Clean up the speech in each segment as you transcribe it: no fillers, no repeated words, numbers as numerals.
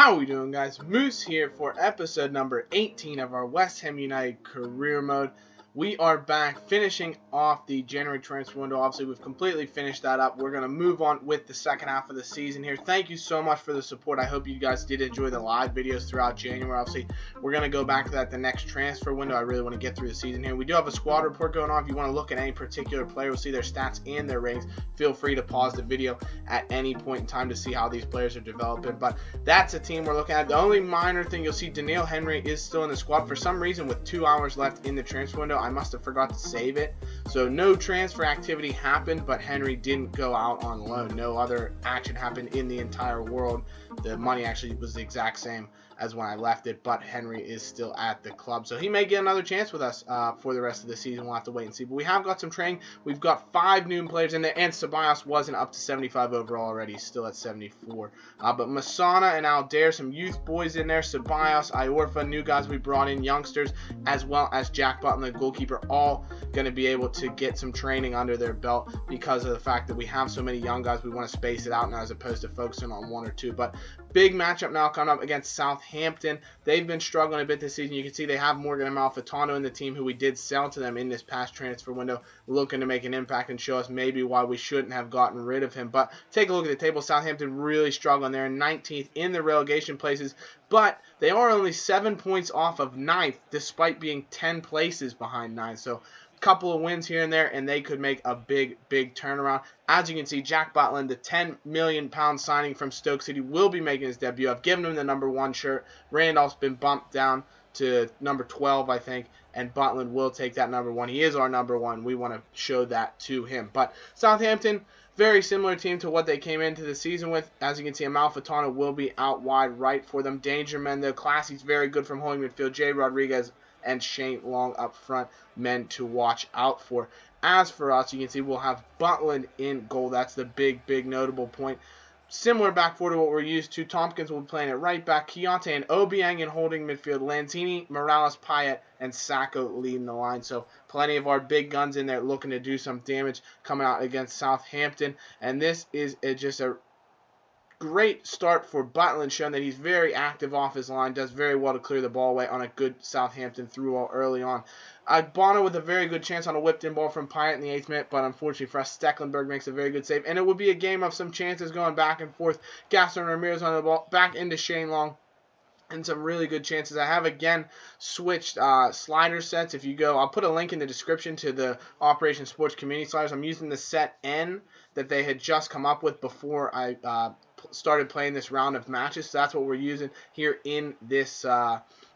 How are we doing, guys? Moose here for episode number 18 of our West Ham United career mode. We are back finishing off the January transfer window. Obviously, we've completely finished that up. We're going to move on with the second half of the season here. Thank you so much for the support. I hope you guys did enjoy the live videos throughout January. Obviously, we're going to go back to that the next transfer window. I really want to get through the season here. We do have a squad report going on. If you want to look at any particular player, we'll see their stats and their ratings. Feel free to pause the video at any point in time to see how these players are developing. But that's a team we're looking at. The only minor thing you'll see, Daniil Henry is still in the squad. For some reason, with 2 hours left in the transfer window, I must have forgot to save it. So no transfer activity happened, but Henry didn't go out on loan. No other action happened in the entire world. The money actually was the exact same as when I left it, but Henry is still at the club. So he may get another chance with us for the rest of the season. We'll have to wait and see. But we have got some training. We've got 5 new players in there, and Ceballos wasn't up to 75 overall already. He's still at 74. But Masana and Aldair, some youth boys in there. Ceballos, Iorfa, new guys we brought in, youngsters, as well as Jack Butland, the goalkeeper, all going to be able to get some training under their belt because of the fact that we have so many young guys. We want to space it out now as opposed to focusing on 1 or 2. But big matchup now coming up against Southampton. They've been struggling a bit this season. You can see they have Morgan Amalfitano in the team, who we did sell to them in this past transfer window, looking to make an impact and show us maybe why we shouldn't have gotten rid of him. But take a look at the table. Southampton really struggling. They're 19th in the relegation places, but they are only 7 points off of 9th, despite being 10 places behind 9th. So couple of wins here and there, and they could make a big turnaround. As you can see, Jack Butland, the £10 million signing from Stoke City, will be making his debut. I've given him the number 1 shirt. Randolph's been bumped down to number 12, I think, and Butland will take that number 1. He is our number 1. We want to show that to him. But Southampton, very similar team to what they came into the season with. As you can see, Amalfitano will be out wide right for them. Dangerman, the Classy's very good from holding midfield. Jay Rodriguez and Shane Long up front, men to watch out for. As for us, you can see we'll have Butland in goal. That's the big notable point. Similar back four to what we're used to. Tompkins will be playing at right back. Keontae and Obiang in holding midfield. Lanzini, Morales, Payet, and Sacco leading the line. So plenty of our big guns in there looking to do some damage coming out against Southampton. And this is just a great start for Butland, showing that he's very active off his line, does very well to clear the ball away on a good Southampton through all early on. Bono with a very good chance on a whipped-in ball from Payet in the 8th minute, but unfortunately for us, Stecklenburg makes a very good save. And it would be a game of some chances going back and forth. Gaston Ramirez on the ball, back into Shane Long, and some really good chances. I have again switched slider sets. If you go, I'll put a link in the description to the Operation Sports Community sliders. I'm using the set N that they had just come up with before I started playing this round of matches. So that's what we're using here in this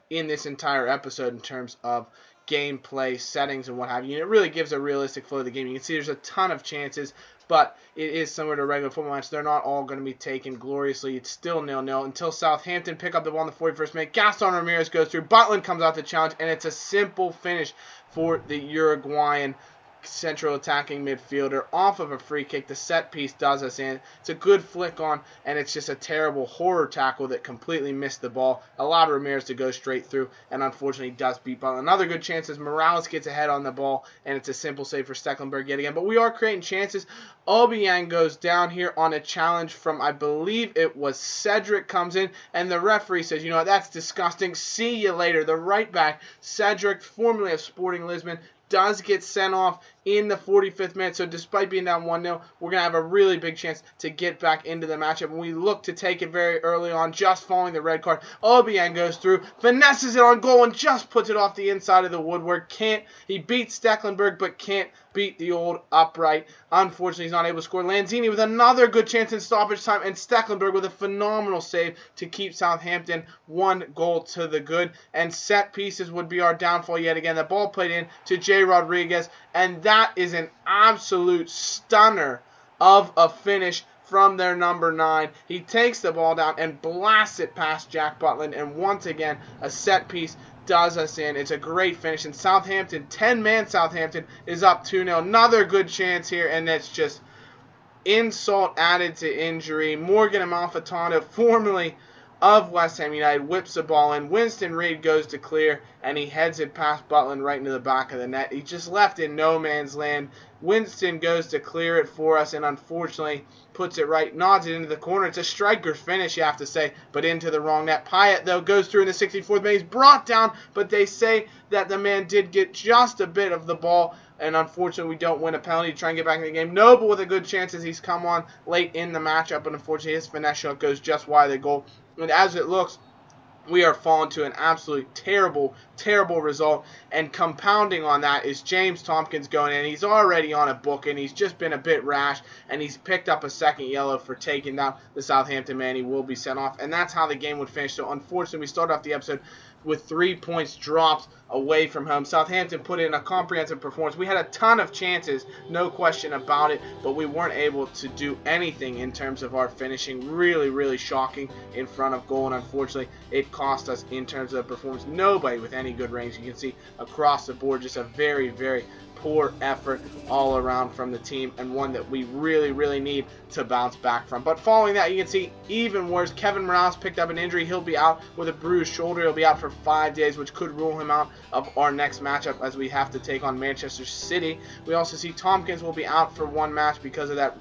entire episode in terms of gameplay settings and what have you. And it really gives a realistic flow of the game. You can see there's a ton of chances, but it is similar to a regular football match. They're not all going to be taken gloriously. It's still 0-0 until Southampton pick up the ball in the 41st minute. Gaston Ramirez goes through. Butland comes out to challenge, and it's a simple finish for the Uruguayan central attacking midfielder off of a free kick. The set piece does us in. It's a good flick on, and it's just a terrible horror tackle that completely missed the ball. Allowed Ramirez to go straight through, and unfortunately does beat Butland. Another good chance is Morales gets ahead on the ball, and it's a simple save for Stecklenburg yet again. But we are creating chances. Obiang goes down here on a challenge from, I believe it was Cedric, comes in, and the referee says, you know what, that's disgusting. See you later. The right back, Cedric, formerly of Sporting Lisbon, does get sent off in the 45th minute. So despite being down 1-0, we're going to have a really big chance to get back into the matchup. And we look to take it very early on, just following the red card. Obiang goes through, finesses it on goal, and just puts it off the inside of the woodwork. He beats Stecklenburg, but can't beat the old upright. Unfortunately, he's not able to score. Lanzini with another good chance in stoppage time, and Stecklenburg with a phenomenal save to keep Southampton 1 goal to the good. And set pieces would be our downfall yet again. The ball played in to Jay Rodriguez, and that is an absolute stunner of a finish from their number 9. He takes the ball down and blasts it past Jack Butland, and once again, a set piece does us in. It's a great finish, and Southampton, 10-man Southampton, is up 2-0. Another good chance here, and it's just insult added to injury. Morgan Amalfitano, formerly of West Ham United whips the ball in. Winston Reid goes to clear, and he heads it past Butland right into the back of the net. He just left in no man's land. Winston goes to clear it for us, and unfortunately puts it right, nods it into the corner. It's a striker finish, you have to say, but into the wrong net. Payet, though, goes through in the 64th minute. He's brought down, but they say that the man did get just a bit of the ball, and unfortunately we don't win a penalty to try and get back in the game. Noble with a good chance as he's come on late in the matchup, but unfortunately his finesse shot goes just wide of the goal. And as it looks, we are falling to an absolutely terrible, terrible result. And compounding on that is James Tompkins going in. He's already on a booking. He's just been a bit rash, and he's picked up a second yellow for taking down the Southampton man. He will be sent off, and that's how the game would finish. So unfortunately, we start off the episode with 3 points dropped away from home. Southampton put in a comprehensive performance. We had a ton of chances, no question about it, but we weren't able to do anything in terms of our finishing. Really, really shocking in front of goal, and unfortunately, it cost us in terms of the performance. Nobody with any good range. You can see across the board just a very, very poor effort all around from the team, and one that we really, really need to bounce back from. But following that, you can see even worse. Kevin Morales picked up an injury. He'll be out with a bruised shoulder. He'll be out for 5 days, which could rule him out of our next matchup as we have to take on Manchester City. We also see Tompkins will be out for one match because of that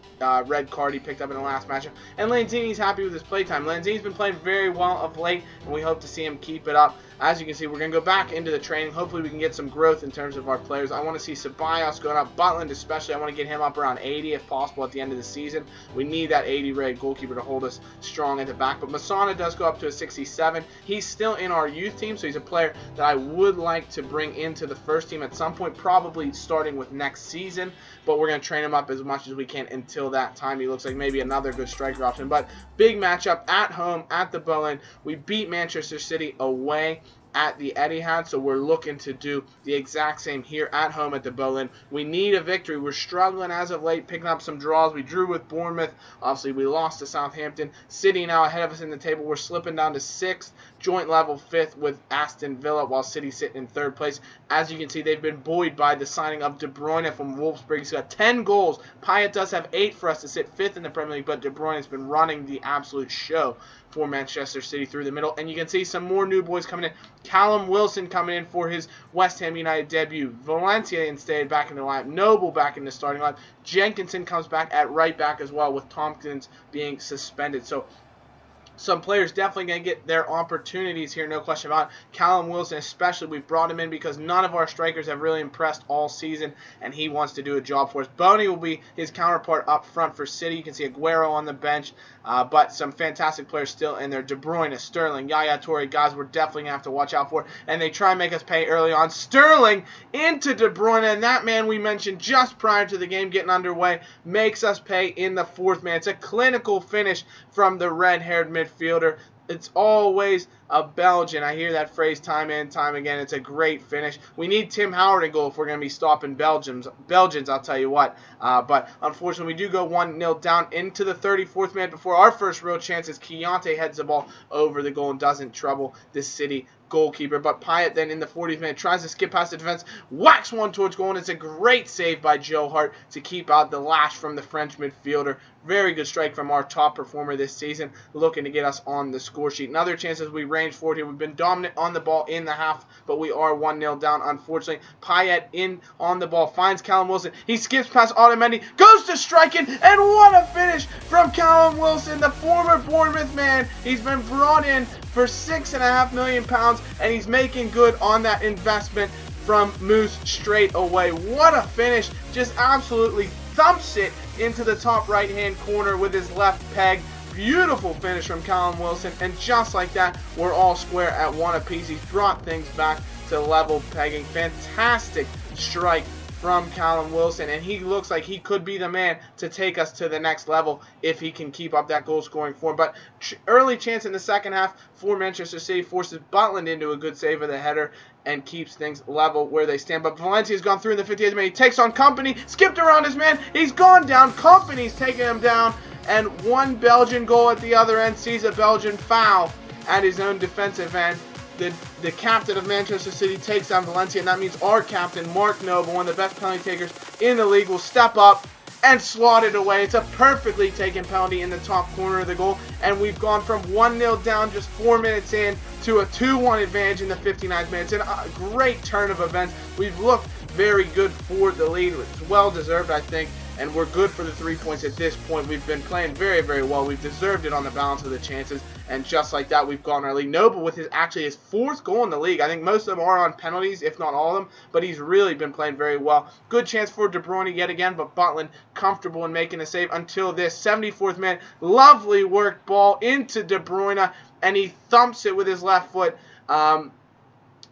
red card he picked up in the last matchup. And Lanzini's happy with his playtime. Lanzini's been playing very well of late, and we hope to see him keep it up. As you can see, we're going to go back into the training. Hopefully we can get some growth in terms of our players. I want to see Ceballos going up. Butland especially, I want to get him up around 80 if possible at the end of the season. We need that 80-rated goalkeeper to hold us strong at the back. But Masana does go up to a 67. He's still in our youth team, so he's a player that I would like to bring into the first team at some point, probably starting with next season. But we're going to train him up as much as we can until that time. He looks like maybe another good striker option. But big matchup at home at the Bowen. We beat Manchester City away at the Etihad, so we're looking to do the exact same here at home at the Bowen. We need a victory. We're struggling as of late, picking up some draws. We drew with Bournemouth. Obviously, we lost to Southampton. City now ahead of us in the table. We're slipping down to 6th, joint level 5th with Aston Villa, while City sit in 3rd place. As you can see, they've been buoyed by the signing of De Bruyne from Wolfsburg. He's got 10 goals. Payet does have 8 for us to sit 5th in the Premier League, but De Bruyne has been running the absolute show for Manchester City through the middle. And you can see some more new boys coming in. Callum Wilson coming in for his West Ham United debut. Valencia instead back in the lineup. Noble back in the starting lineup. Jenkinson comes back at right back as well, with Tompkins being suspended. So some players definitely going to get their opportunities here, no question about it. Callum Wilson especially, we've brought him in because none of our strikers have really impressed all season, and he wants to do a job for us. Boney will be his counterpart up front for City. You can see Aguero on the bench, but some fantastic players still in there. De Bruyne, Sterling, Yaya Toure, guys we're definitely going to have to watch out for, and they try and make us pay early on. Sterling into De Bruyne, and that man we mentioned just prior to the game getting underway makes us pay in the 4th minute. It's a clinical finish from the red-haired midfielder. It's always a Belgian. I hear that phrase time and time again. It's a great finish. We need Tim Howard in goal if we're going to be stopping Belgians, I'll tell you what. But unfortunately, we do go 1-0 down into the 34th minute before our first real chance as Chiante heads the ball over the goal and doesn't trouble the City goalkeeper. But Payet then in the 40th minute tries to skip past the defense, whacks one towards goal, and it's a great save by Joe Hart to keep out the lash from the French midfielder. Very good strike from our top performer this season, looking to get us on the score sheet. Another chance as we range forward here. We've been dominant on the ball in the half, but we are 1-0 down, unfortunately. Payet in on the ball, finds Callum Wilson. He skips past Otamendi, goes to striking, and what a finish from Callum Wilson, the former Bournemouth man. He's been brought in for £6.5 million, and he's making good on that investment from Moose straight away. What a finish. Just absolutely thumps it into the top right-hand corner with his left peg. Beautiful finish from Callum Wilson, and just like that, we're all square at 1 apiece. He's brought things back to level pegging. Fantastic strike from Callum Wilson, and he looks like he could be the man to take us to the next level if he can keep up that goal scoring form. But early chance in the second half for Manchester City forces Butland into a good save of the header and keeps things level where they stand. But Valencia's gone through in the 58th minute. He takes on Company, skipped around his man, he's gone down, Company's taking him down, and one Belgian goal at the other end sees a Belgian foul at his own defensive end. The captain of Manchester City takes down Valencia, and that means our captain, Mark Noble, one of the best penalty takers in the league, will step up and slotted away. It's a perfectly taken penalty in the top corner of the goal, and we've gone from 1-0 down just 4 minutes in to a 2-1 advantage in the 59th minute. It's a great turn of events. We've looked very good for the lead. It's well deserved, I think, and we're good for the 3 points at this point. We've been playing very, very well. We've deserved it on the balance of the chances, and just like that, we've gotten our lead. Noble with his 4th goal in the league. I think most of them are on penalties, if not all of them, but he's really been playing very well. Good chance for De Bruyne yet again, but Butland comfortable in making a save until this 74th minute. Lovely work ball into De Bruyne, and he thumps it with his left foot.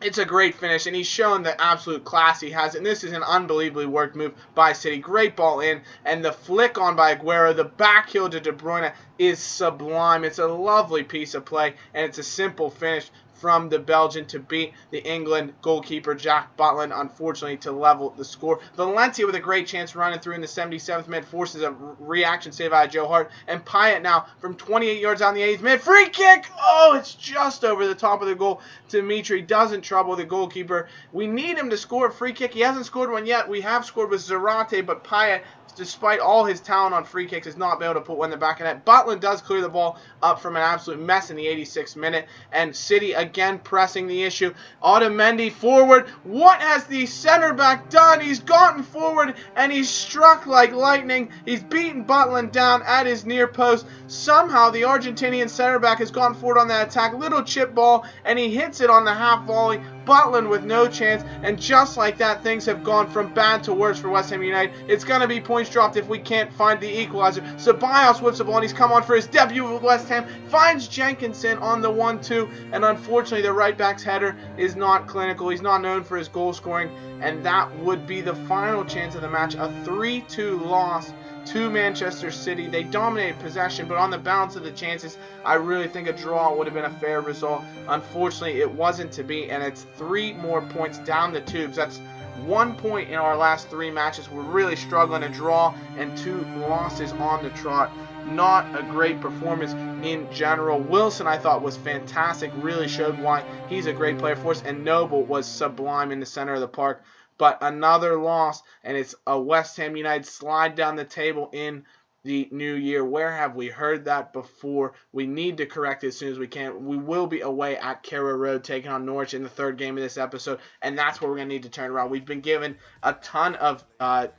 It's a great finish, and he's shown the absolute class he has. And this is an unbelievably worked move by City. Great ball in, and the flick on by Aguero, the back heel to De Bruyne is sublime. It's a lovely piece of play, and it's a simple finish from the Belgian to beat the England goalkeeper Jack Butland, unfortunately to level the score. Valencia with a great chance running through in the 77th minute forces a reaction save out of Joe Hart, and Payet now from 28 yards on the 8th minute. Free kick! Oh, it's just over the top of the goal. Dimitri doesn't trouble the goalkeeper. We need him to score a free kick. He hasn't scored one yet. We have scored with Zarate, but Payet, despite all his talent on free kicks, has not been able to put one in the back of net. Butland does clear the ball up from an absolute mess in the 86th minute, and City again pressing the issue. Otamendi forward. What has the center back done? He's gotten forward, and he's struck like lightning. He's beaten Butland down at his near post. Somehow the Argentinian center back has gone forward on that attack. Little chip ball, and he hits it on the half volley. Butland with no chance, and just like that, things have gone from bad to worse for West Ham United. It's going to be points dropped if we can't find the equalizer. Ceballos whips the ball, and he's come on for his debut with West Ham, finds Jenkinson on the 1-2, and unfortunately the right back's header is not clinical. He's not known for his goal scoring, and that would be the final chance of the match. A 3-2 loss to Manchester City. They dominated possession, but on the balance of the chances, I really think a draw would have been a fair result. Unfortunately, it wasn't to be, and it's 3 more points down the tubes. That's 1 point in our last 3 matches. We're really struggling to draw, and 2 losses on the trot. Not a great performance in general. Wilson, I thought, was fantastic. Really showed why he's a great player for us, and Noble was sublime in the center of the park. But another loss, and it's a West Ham United slide down the table in the new year. Where have we heard that before? We need to correct it as soon as we can. We will be away at Carrow Road taking on Norwich in the 3rd game of this episode, and that's where we're going to need to turn around. We've been given a ton of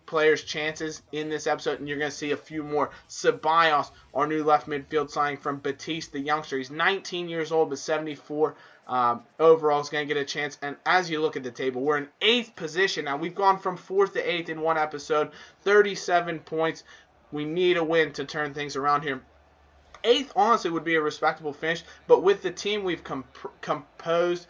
players' chances in this episode, and you're going to see a few more. Ceballos, our new left midfield signing from Batiste, the youngster. He's 19 years old, but 74 overall is going to get a chance. And as you look at the table, we're in 8th position now. We've gone from 4th to 8th in one episode, 37 points. We need a win to turn things around here. 8th, honestly, would be a respectable finish, but with the team we've composed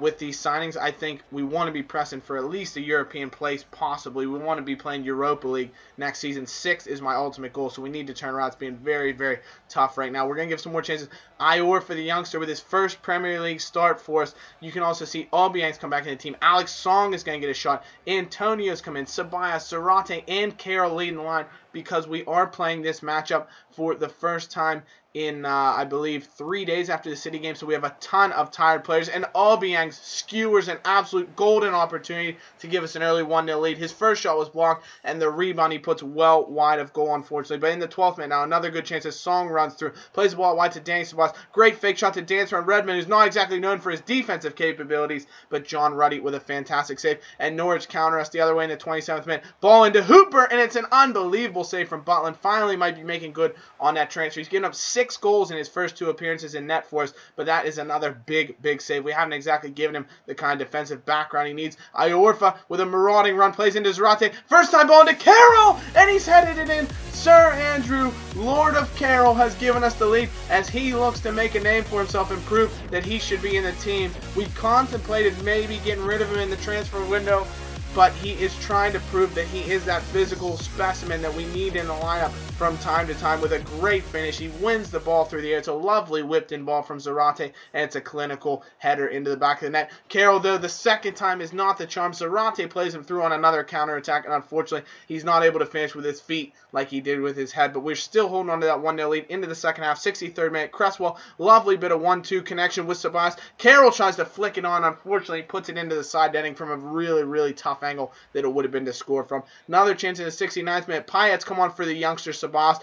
with these signings, I think we want to be pressing for at least a European place, possibly. We want to be playing Europa League next season. 6th is my ultimate goal, so we need to turn around. It's being very, very tough right now. We're going to give some more chances. Ior for the youngster with his first Premier League start for us. You can also see Obiang's come back in the team. Alex Song is going to get a shot. Antonio's come in. Ceballos, Zarate, and Carroll leading the line, because we are playing this matchup for the first time in, I believe, 3 days after the City game. So we have a ton of tired players. And Obiang skewers an absolute golden opportunity to give us an early 1-0 lead. His first shot was blocked, and the rebound he puts well wide of goal, unfortunately. But in the 12th minute now, another good chance as Song runs through. Plays the ball wide to Danny Ceballos. Great fake shot to Dancer on Redmond, who's not exactly known for his defensive capabilities. But John Ruddy with a fantastic save. And Norwich counter us the other way in the 27th minute. Ball into Hooper, and it's an unbelievable save from Butland. Finally might be making good on that transfer. He's given up 6 goals in his first 2 appearances in net for us, but that is another big, big save. We haven't exactly given him the kind of defensive background he needs. Iorfa with a marauding run plays into Zarate. First time ball into Carroll, and he's headed it in. Sir Andrew, Lord of Carroll, has given us the lead as he looks to make a name for himself and prove that he should be in the team. We contemplated maybe getting rid of him in the transfer window, but he is trying to prove that he is that physical specimen that we need in the lineup from time to time with a great finish. He wins the ball through the air. It's a lovely whipped-in ball from Zarate, and it's a clinical header into the back of the net. Carroll, though, the second time is not the charm. Zarate plays him through on another counterattack, and unfortunately, he's not able to finish with his feet like he did with his head, but we're still holding on to that 1-0 lead into the second half. 63rd minute, Cresswell, lovely bit of 1-2 connection with Ceballos. Carroll tries to flick it on. Unfortunately, puts it into the side netting from a really, really tough angle that it would have been to score from. Another chance in the 69th minute. Payet's come on for the youngster Sabas.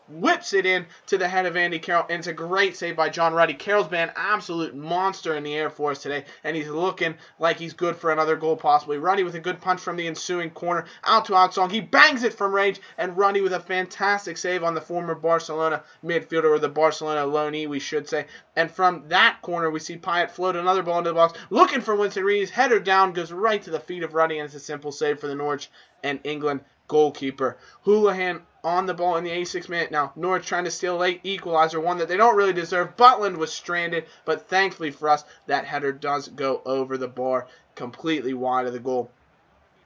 Whips it in to the head of Andy Carroll, and it's a great save by John Ruddy. Carroll's been an absolute monster in the air for us today, and he's looking like he's good for another goal possibly. Ruddy with a good punch from the ensuing corner, out to Alex Song. He bangs it from range, and Ruddy with a fantastic save on the former Barcelona midfielder, or the Barcelona loanee, we should say. And from that corner, we see Payet float another ball into the box, looking for Winston Reid's header down, goes right to the feet of Ruddy, and it's a simple save for the Norwich and England goalkeeper. Houlihan on the ball in the 86th minute. Now, Norwich trying to steal a late equalizer, one that they don't really deserve. Butland was stranded, but thankfully for us, that header does go over the bar completely wide of the goal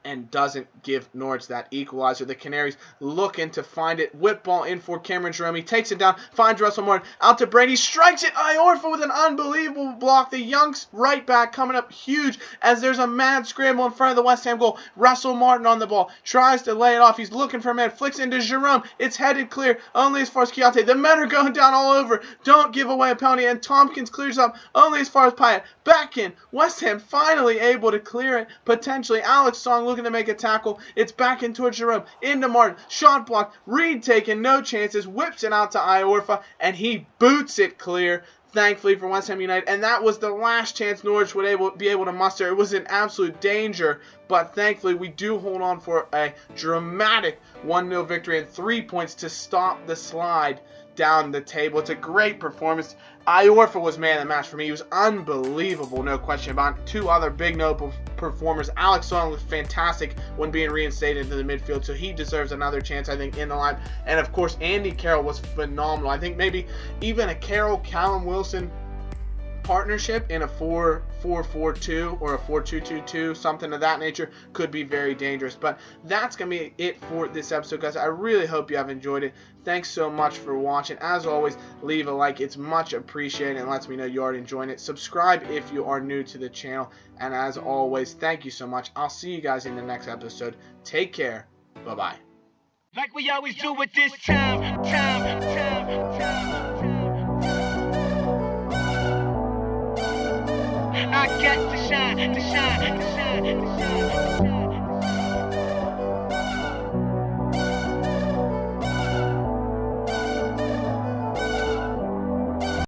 and doesn't give Norwich that equalizer. The Canaries looking to find it. Whip ball in for Cameron Jerome. He takes it down, finds Russell Martin, out to Brady, strikes it. Iorfa with an unbelievable block. The Youngs right back coming up huge as there's a mad scramble in front of the West Ham goal. Russell Martin on the ball, tries to lay it off. He's looking for a man, flicks into Jerome. It's headed clear, only as far as Chiante. The men are going down all over. Don't give away a penalty, and Tompkins clears up only as far as Payet. Back in. West Ham finally able to clear it. Potentially Alex Song looking to make a tackle. It's back in towards Jerome, into Martin, shot blocked, Reid taking no chances, whips it out to Iorfa, and he boots it clear, thankfully for West Ham United. And that was the last chance Norwich would be able to muster. It was an absolute danger, but thankfully we do hold on for a dramatic 1-0 victory and 3 points to stop the slide down the table. It's a great performance. Iorfa was man of the match for me. He was unbelievable, no question about it. Two other big notable performers. Alex Song was fantastic when being reinstated into the midfield, so he deserves another chance, I think, in the line. And of course, Andy Carroll was phenomenal. I think maybe even a Carroll-Callum Wilson partnership in a 4-4-2 or a 4-2-2-2, something of that nature, could be very dangerous. But that's going to be it for this episode, guys. I really hope you have enjoyed it. Thanks so much for watching. As always, leave a like. It's much appreciated and lets me know you are enjoying it. Subscribe if you are new to the channel. And as always, thank you so much. I'll see you guys in the next episode. Take care. Bye-bye. Like we always do with this time. I got to shine.